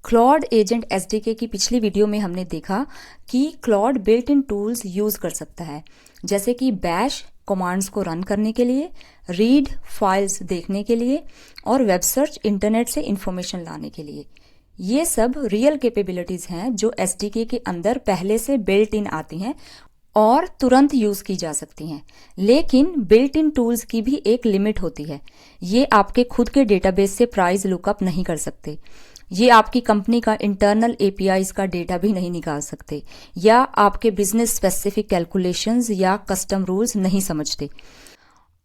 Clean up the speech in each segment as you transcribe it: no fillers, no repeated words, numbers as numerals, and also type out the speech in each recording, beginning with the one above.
Claude agent SDK की पिछली video में हमने देखा कि Claude built in tools use कर सकता है, जैसे कि बैश कमांड्स को रन करने के लिए, रीड फाइल्स देखने के लिए और वेब सर्च इंटरनेट से इंफॉर्मेशन लाने के लिए। ये सब रियल कैपेबिलिटीज़ हैं जो एसडीके के अंदर पहले से बिल्ट इन आती हैं और तुरंत यूज़ की जा सकती हैं। लेकिन बिल्ट इन टूल्स की भी एक लिमिट होती है। ये आपके खुद के डेटाबेस से प्राइस लुकअप नहीं कर सकते, ये आपकी कंपनी का इंटरनल एपीआईज का डेटा भी नहीं निकाल सकते, या आपके बिजनेस स्पेसिफिक कैलकुलेशंस या कस्टम रूल्स नहीं समझते।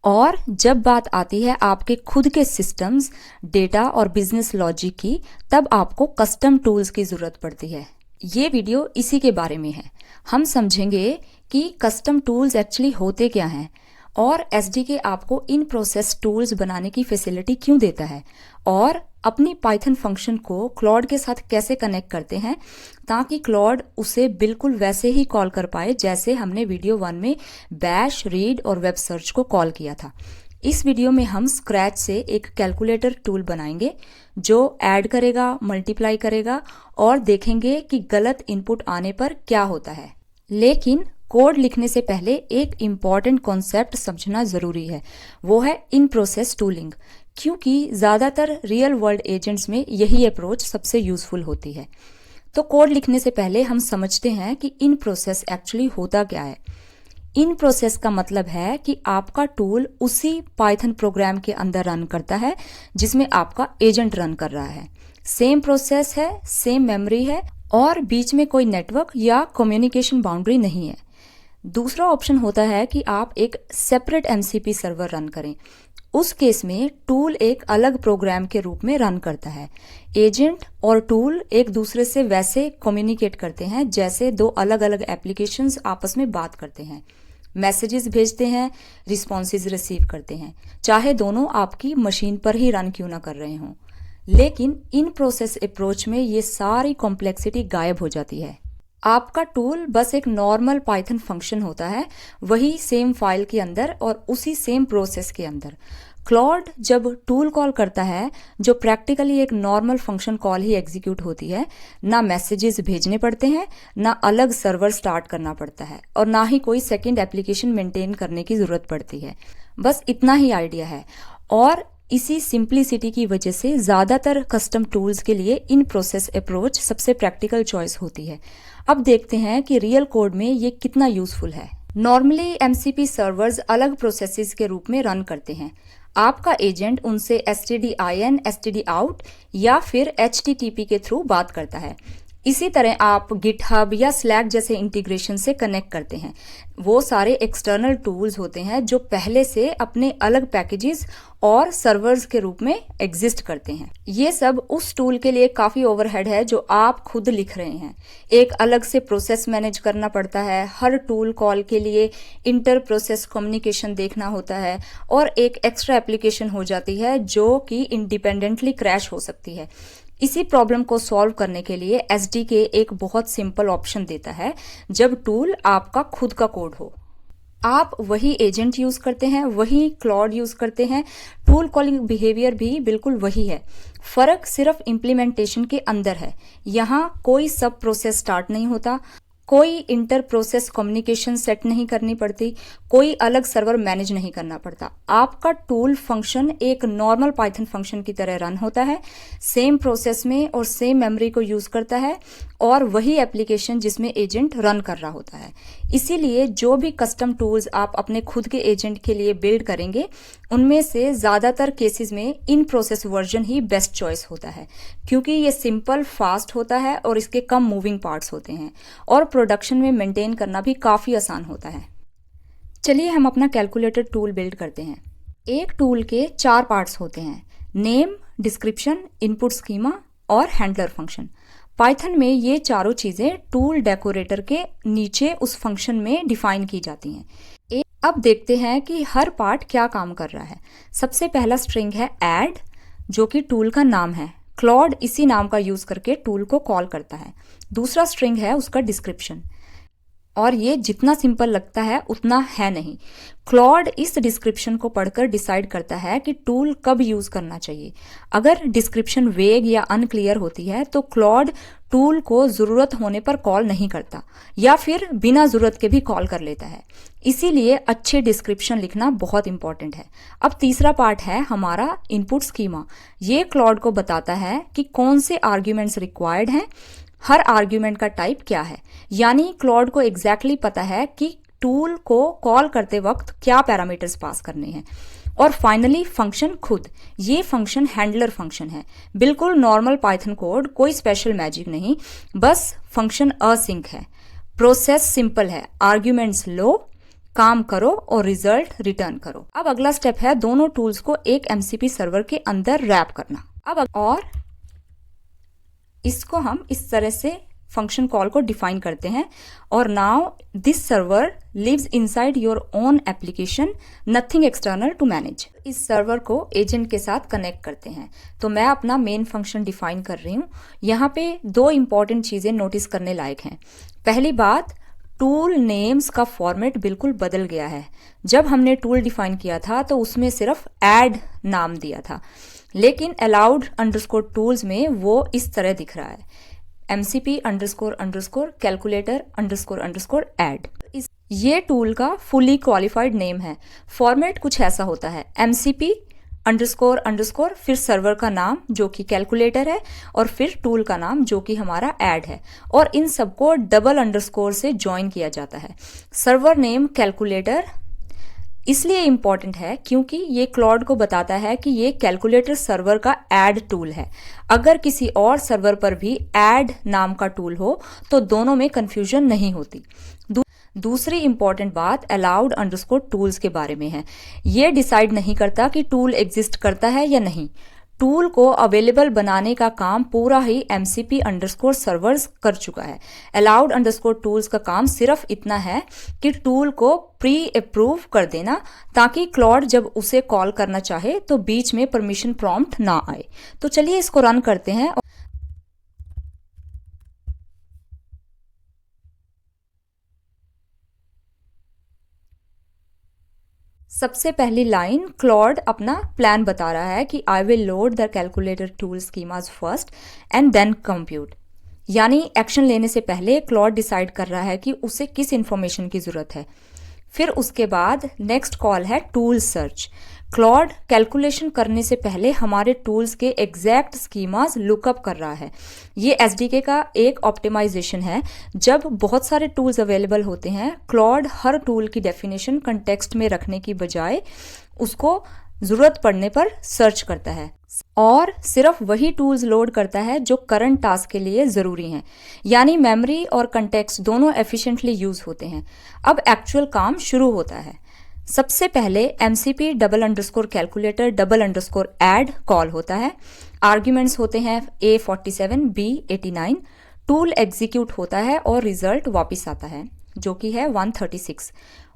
और जब बात आती है आपके खुद के सिस्टम्स, डेटा और बिजनेस लॉजिक की, तब आपको कस्टम टूल्स की ज़रूरत पड़ती है। ये वीडियो इसी के बारे में है। हम समझेंगे कि कस्टम टूल्स एक्चुअली होते क्या हैं और एसडीके आपको इन प्रोसेस टूल्स बनाने की फैसिलिटी क्यों देता है, और अपनी पाइथन फंक्शन को क्लॉड के साथ कैसे कनेक्ट करते हैं ताकि क्लॉड उसे बिल्कुल वैसे ही कॉल कर पाए जैसे हमने वीडियो 1 में बैश, रीड और वेब सर्च को कॉल किया था। इस वीडियो में हम स्क्रैच से एक कैलकुलेटर टूल बनाएंगे जो ऐड करेगा, मल्टीप्लाई करेगा और देखेंगे कि गलत इनपुट आने पर क्या होता है। लेकिन कोड लिखने से पहले एक इम्पॉर्टेंट कॉन्सेप्ट समझना ज़रूरी है, वो है इन प्रोसेस टूलिंग, क्योंकि ज़्यादातर रियल वर्ल्ड एजेंट्स में यही अप्रोच सबसे यूज़फुल होती है। तो कोड लिखने से पहले हम समझते हैं कि इन प्रोसेस एक्चुअली होता क्या है। इन प्रोसेस का मतलब है कि आपका टूल उसी पाइथन प्रोग्राम के अंदर रन करता है जिसमें आपका एजेंट रन कर रहा है। सेम प्रोसेस है, सेम मेमोरी है और बीच में कोई नेटवर्क या कम्युनिकेशन बाउंड्री नहीं है। दूसरा ऑप्शन होता है कि आप एक सेपरेट एमसीपी सर्वर रन करें। उस केस में टूल एक अलग प्रोग्राम के रूप में रन करता है। एजेंट और टूल एक दूसरे से वैसे कम्युनिकेट करते हैं जैसे दो अलग अलग एप्लीकेशंस आपस में बात करते हैं, मैसेजेस भेजते हैं, रिस्पॉन्सेज रिसीव करते हैं, चाहे दोनों आपकी मशीन पर ही रन क्यों ना कर रहे हों। लेकिन इन प्रोसेस अप्रोच में ये सारी कॉम्प्लेक्सिटी गायब हो जाती है। आपका टूल बस एक नॉर्मल पाइथन फंक्शन होता है, वही सेम फाइल के अंदर और उसी सेम प्रोसेस के अंदर। क्लॉड जब टूल कॉल करता है, जो प्रैक्टिकली एक नॉर्मल फंक्शन कॉल ही एग्जीक्यूट होती है, ना मैसेजेस भेजने पड़ते हैं, ना अलग सर्वर स्टार्ट करना पड़ता है और ना ही कोई सेकंड एप्लीकेशन मेंटेन करने की ज़रूरत पड़ती है। बस इतना ही आइडिया है और इसी सिंप्लिसिटी की वजह से ज़्यादातर कस्टम टूल्स के लिए इन प्रोसेस अप्रोच सबसे प्रैक्टिकल चॉइस होती है। अब देखते हैं कि रियल कोड में ये कितना यूजफुल है। नॉर्मली एमसीपी सर्वर्स अलग प्रोसेसेस के रूप में रन करते हैं। आपका एजेंट उनसे stdin, stdout या फिर http के थ्रू बात करता है। इसी तरह आप गिटहब या स्लैक जैसे इंटीग्रेशन से कनेक्ट करते हैं। वो सारे एक्सटर्नल टूल्स होते हैं जो पहले से अपने अलग पैकेजेस और सर्वर्स के रूप में एग्जिस्ट करते हैं। ये सब उस टूल के लिए काफ़ी ओवरहेड है जो आप खुद लिख रहे हैं। एक अलग से प्रोसेस मैनेज करना पड़ता है, हर टूल कॉल के लिए इंटर प्रोसेस कम्युनिकेशन देखना होता है और एक एक्स्ट्रा एप्लीकेशन हो जाती है जो कि इंडिपेंडेंटली क्रैश हो सकती है। इसी प्रॉब्लम को सॉल्व करने के लिए एसडीके एक बहुत सिंपल ऑप्शन देता है जब टूल आपका खुद का कोड हो। आप वही एजेंट यूज करते हैं, वही क्लॉड यूज करते हैं, टूल कॉलिंग बिहेवियर भी बिल्कुल वही है। फर्क सिर्फ इम्प्लीमेंटेशन के अंदर है। यहाँ कोई सब प्रोसेस स्टार्ट नहीं होता, कोई इंटर प्रोसेस कम्युनिकेशन सेट नहीं करनी पड़ती, कोई अलग सर्वर मैनेज नहीं करना पड़ता। आपका टूल फंक्शन एक नॉर्मल पाइथन फंक्शन की तरह रन होता है, सेम प्रोसेस में और सेम मेमोरी को यूज करता है और वही एप्लीकेशन जिसमें एजेंट रन कर रहा होता है। इसीलिए जो भी कस्टम टूल्स आप अपने खुद के एजेंट के लिए बिल्ड करेंगे, उनमें से ज़्यादातर केसेस में in process version he best choice होता है, क्योंकि ये सिंपल, फास्ट होता है और इसके कम मूविंग पार्ट्स होते हैं और प्रोडक्शन में मेंटेन करना भी काफ़ी आसान होता है। चलिए हम अपना कैलकुलेटर टूल बिल्ड करते हैं। एक टूल के 4 पार्ट्स होते हैं: नेम, डिस्क्रिप्शन, इनपुट स्कीमा और हैंडलर फंक्शन। पाइथन में ये चारों चीज़ें टूल डेकोरेटर के नीचे उस फंक्शन में डिफाइन की जाती हैं। अब देखते हैं कि हर पार्ट क्या काम कर रहा है। सबसे पहला स्ट्रिंग है ऐड, जो कि टूल का नाम है। क्लॉड इसी नाम का यूज़ करके टूल को कॉल करता है। दूसरा स्ट्रिंग है उसका डिस्क्रिप्शन। और ये जितना सिंपल लगता है उतना है नहीं। क्लॉड इस डिस्क्रिप्शन को पढ़कर डिसाइड करता है कि टूल कब यूज करना चाहिए। अगर डिस्क्रिप्शन वेग या अनक्लियर होती है तो क्लॉड टूल को जरूरत होने पर कॉल नहीं करता या फिर बिना जरूरत के भी कॉल कर लेता है। इसीलिए अच्छे डिस्क्रिप्शन लिखना बहुत इंपॉर्टेंट है। अब तीसरा पार्ट है हमारा इनपुट स्कीमा। ये क्लॉड को बताता है कि कौन से आर्ग्यूमेंट्स रिक्वायर्ड हैं, हर आर्ग्यूमेंट का टाइप क्या है। यानी क्लॉड को एग्जैक्टली पता है कि टूल को कॉल करते वक्त क्या पैरामीटर्स पास करने हैं। और फाइनली फंक्शन खुद, ये फंक्शन हैंडलर फंक्शन है, बिल्कुल नॉर्मल पाइथन कोड, कोई स्पेशल मैजिक नहीं, बस फंक्शन असिंक है। प्रोसेस सिंपल है, आर्ग्यूमेंट्स लो, काम करो और रिजल्ट रिटर्न करो। अब अगला स्टेप है दोनों टूल्स को एक MCP सर्वर के अंदर रैप करना। अब और इसको हम इस तरह से फंक्शन कॉल को डिफाइन करते हैं। और now this server lives inside your own application, nothing external to manage. इस सर्वर को एजेंट के साथ कनेक्ट करते हैं। तो मैं अपना मेन फंक्शन डिफाइन कर रही हूँ। यहाँ पे दो इंपॉर्टेंट चीजें नोटिस करने लायक हैं। पहली बात, टूल नेम्स का फॉर्मेट बिल्कुल बदल गया है। जब हमने टूल डिफाइन किया था तो उसमें सिर्फ ऐड नाम दिया था, लेकिन अलाउड अंडरस्कोर टूल्स में वो इस तरह दिख रहा है, MCP __ कैलकुलेटर __ ऐड। ये टूल का फुली क्वालिफाइड नेम है। फॉर्मेट कुछ ऐसा होता है, MCP __ फिर सर्वर का नाम जो कि कैलकुलेटर है और फिर टूल का नाम जो कि हमारा ऐड है, और इन सबको डबल अंडरस्कोर से ज्वाइन किया जाता है। सर्वर नेम कैलकुलेटर इसलिए इंपॉर्टेंट है क्योंकि ये क्लॉड को बताता है कि ये कैलकुलेटर सर्वर का ऐड टूल है। अगर किसी और सर्वर पर भी ऐड नाम का टूल हो तो दोनों में कंफ्यूजन नहीं होती। दूसरी इंपॉर्टेंट बात अलाउड अंडरस्कोर टूल्स के बारे में है। ये डिसाइड नहीं करता कि टूल एग्जिस्ट करता है या नहीं। टूल को अवेलेबल बनाने का काम पूरा ही MCP _ सर्वर्स कर चुका है। अलाउड _ टूल्स का काम सिर्फ इतना है कि टूल को प्री अप्रूव कर देना, ताकि क्लॉड जब उसे कॉल करना चाहे तो बीच में परमिशन प्रॉम्प्ट ना आए। तो चलिए इसको रन करते हैं। सबसे पहली लाइन क्लॉड अपना प्लान बता रहा है कि I will load the calculator tool schemas first and then compute. यानी एक्शन लेने से पहले क्लॉड डिसाइड कर रहा है कि उसे किस इंफॉर्मेशन की जरूरत है। फिर उसके बाद नेक्स्ट कॉल है टूल सर्च। क्लॉड कैलकुलेशन करने से पहले हमारे टूल्स के एग्जैक्ट स्कीमास लुकअप कर रहा है। ये SDK का एक ऑप्टिमाइजेशन है। जब बहुत सारे टूल्स अवेलेबल होते हैं, क्लॉड हर टूल की डेफिनेशन कंटेक्स्ट में रखने की बजाय उसको जरूरत पड़ने पर सर्च करता है और सिर्फ वही टूल्स लोड करता है जो करंट टास्क के लिए जरूरी हैं। यानी मेमोरी और कंटेक्स्ट दोनों एफिशिएंटली यूज होते हैं। अब एक्चुअल काम शुरू होता है। सबसे पहले MCP _ कैलकुलेटर _ ऐड कॉल होता है। आर्ग्यूमेंट्स होते हैं A47 B89। टूल एग्जीक्यूट होता है और रिजल्ट वापस आता है जो कि है 136।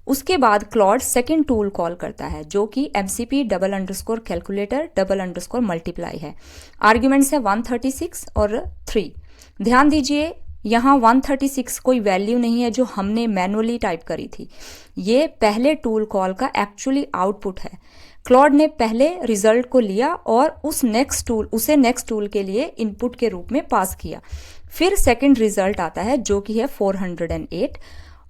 उसके बाद क्लॉड सेकेंड टूल कॉल करता है जो कि MCP _ कैलकुलेटर _ मल्टीप्लाई है। आर्ग्यूमेंट्स है 136 और 3। ध्यान दीजिए, यहाँ 136 कोई वैल्यू नहीं है जो हमने मैनुअली टाइप करी थी। ये पहले टूल कॉल का एक्चुअली आउटपुट है। क्लॉड ने पहले रिजल्ट को लिया और उसे नेक्स्ट टूल के लिए इनपुट के रूप में पास किया। फिर सेकंड रिजल्ट आता है जो कि है 408,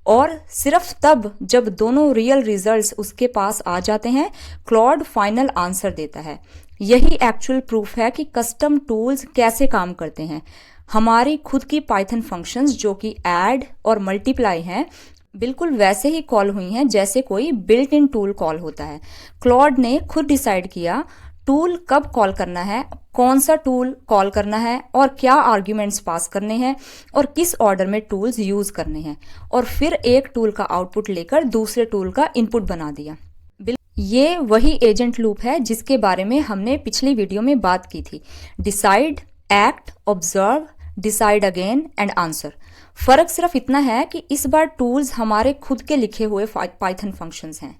और सिर्फ तब जब दोनों रियल रिजल्ट्स उसके पास आ जाते हैं क्लॉड फाइनल आंसर देता है। यही एक्चुअल प्रूफ है कि कस्टम टूल्स कैसे काम करते हैं। हमारी खुद की पाइथन फंक्शंस जो कि ऐड और मल्टीप्लाई हैं बिल्कुल वैसे ही कॉल हुई हैं जैसे कोई बिल्ट इन टूल कॉल होता है। क्लॉड ने खुद डिसाइड किया टूल कब कॉल करना है, कौन सा टूल कॉल करना है और क्या आर्ग्यूमेंट्स पास करने हैं और किस ऑर्डर में टूल्स यूज करने हैं, और फिर एक टूल का आउटपुट लेकर दूसरे टूल का इनपुट बना दिया। ये वही एजेंट लूप है जिसके बारे में हमने पिछली वीडियो में बात की थी। Decide, act, observe, decide again and answer. फर्क सिर्फ इतना है कि इस बार टूल्स हमारे खुद के लिखे हुए पाइथन फंक्शंस हैं।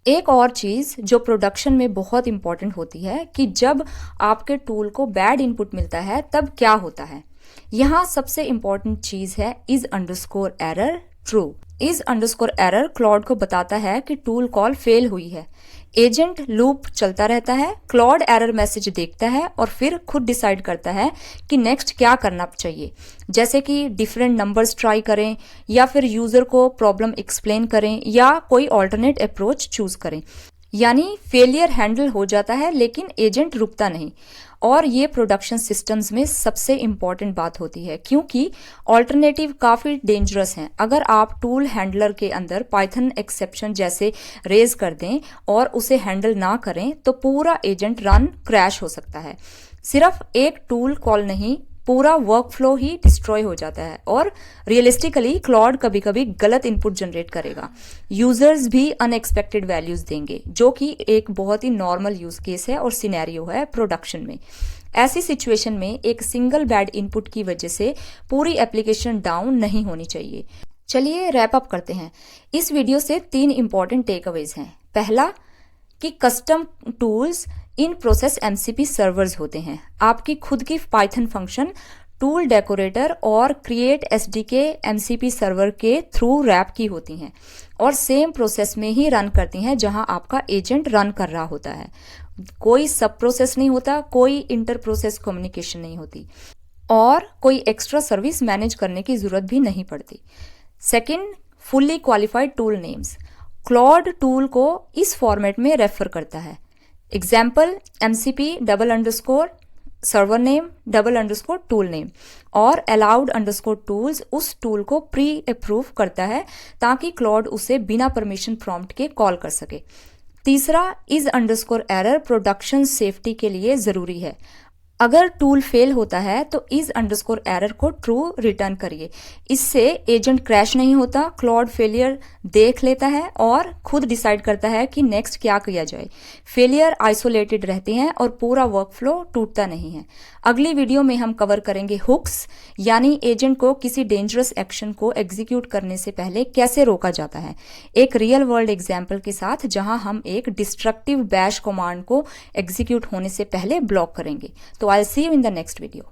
एक और चीज जो प्रोडक्शन में बहुत इंपॉर्टेंट होती है कि जब आपके टूल को बैड इनपुट मिलता है तब क्या होता है। यहाँ सबसे इंपॉर्टेंट चीज है is_error true. Is underscore error Claude को बताता है कि टूल कॉल फेल हुई है। एजेंट लूप चलता रहता है, क्लॉड एरर मैसेज देखता है और फिर खुद डिसाइड करता है कि नेक्स्ट क्या करना चाहिए, जैसे कि डिफरेंट नंबर्स ट्राई करें या फिर यूजर को प्रॉब्लम एक्सप्लेन करें या कोई ऑल्टरनेट अप्रोच चूज करें। यानी फेलियर हैंडल हो जाता है लेकिन एजेंट रुकता नहीं। और ये प्रोडक्शन सिस्टम्स में सबसे इम्पॉर्टेंट बात होती है क्योंकि ऑल्टरनेटिव काफ़ी डेंजरस हैं। अगर आप टूल हैंडलर के अंदर पाइथन एक्सेप्शन जैसे रेज कर दें और उसे हैंडल ना करें तो पूरा एजेंट रन क्रैश हो सकता है। सिर्फ एक टूल कॉल नहीं, पूरा वर्क फ्लो ही डिस्ट्रॉय हो जाता है। और रियलिस्टिकली क्लॉड कभी कभी गलत इनपुट जनरेट करेगा, यूजर्स भी अनएक्सपेक्टेड वैल्यूज देंगे, जो कि एक बहुत ही नॉर्मल यूज केस है और सिनेरियो है प्रोडक्शन में। ऐसी सिचुएशन में एक सिंगल बैड इनपुट की वजह से पूरी एप्लीकेशन डाउन नहीं होनी चाहिए। चलिए रैप अप करते हैं। इस वीडियो से 3 इंपॉर्टेंट टेक अवेज हैं। पहला कि custom tools in process MCP servers होते हैं। आपकी खुद की पाइथन फंक्शन टूल डेकोरेटर और क्रिएट एसडीके एमसीपी सर्वर के थ्रू रैप की होती हैं और सेम प्रोसेस में ही रन करती हैं जहां आपका एजेंट रन कर रहा होता है। कोई सब प्रोसेस नहीं होता, कोई इंटर प्रोसेस कम्युनिकेशन नहीं होती और कोई एक्स्ट्रा सर्विस मैनेज करने की जरूरत भी नहीं पड़ती। Second, fully qualified tool names. Claude tool को इस फॉर्मेट में रेफर करता है। Example MCP _ server name _ tool name और अलाउड _ टूल्स उस टूल को प्री अप्रूव करता है ताकि क्लॉड उसे बिना परमिशन प्रॉम्प्ट के कॉल कर सके। तीसरा, इज _ एरर प्रोडक्शन सेफ्टी के लिए जरूरी है। अगर टूल फेल होता है तो इज _ एरर को ट्रू रिटर्न करिए। इससे एजेंट क्रैश नहीं होता, क्लॉड फेलियर देख लेता है और खुद डिसाइड करता है कि नेक्स्ट क्या किया जाए। फेलियर आइसोलेटेड रहते हैं और पूरा वर्कफ्लो टूटता नहीं है। अगली वीडियो में हम कवर करेंगे हुक्स, यानी एजेंट को किसी डेंजरस एक्शन को एग्जीक्यूट करने से पहले कैसे रोका जाता है, एक रियल वर्ल्ड एग्जाम्पल के साथ जहां हम एक डिस्ट्रक्टिव बैश कमांड को एग्जीक्यूट होने से पहले ब्लॉक करेंगे। So I'll see you in the next video.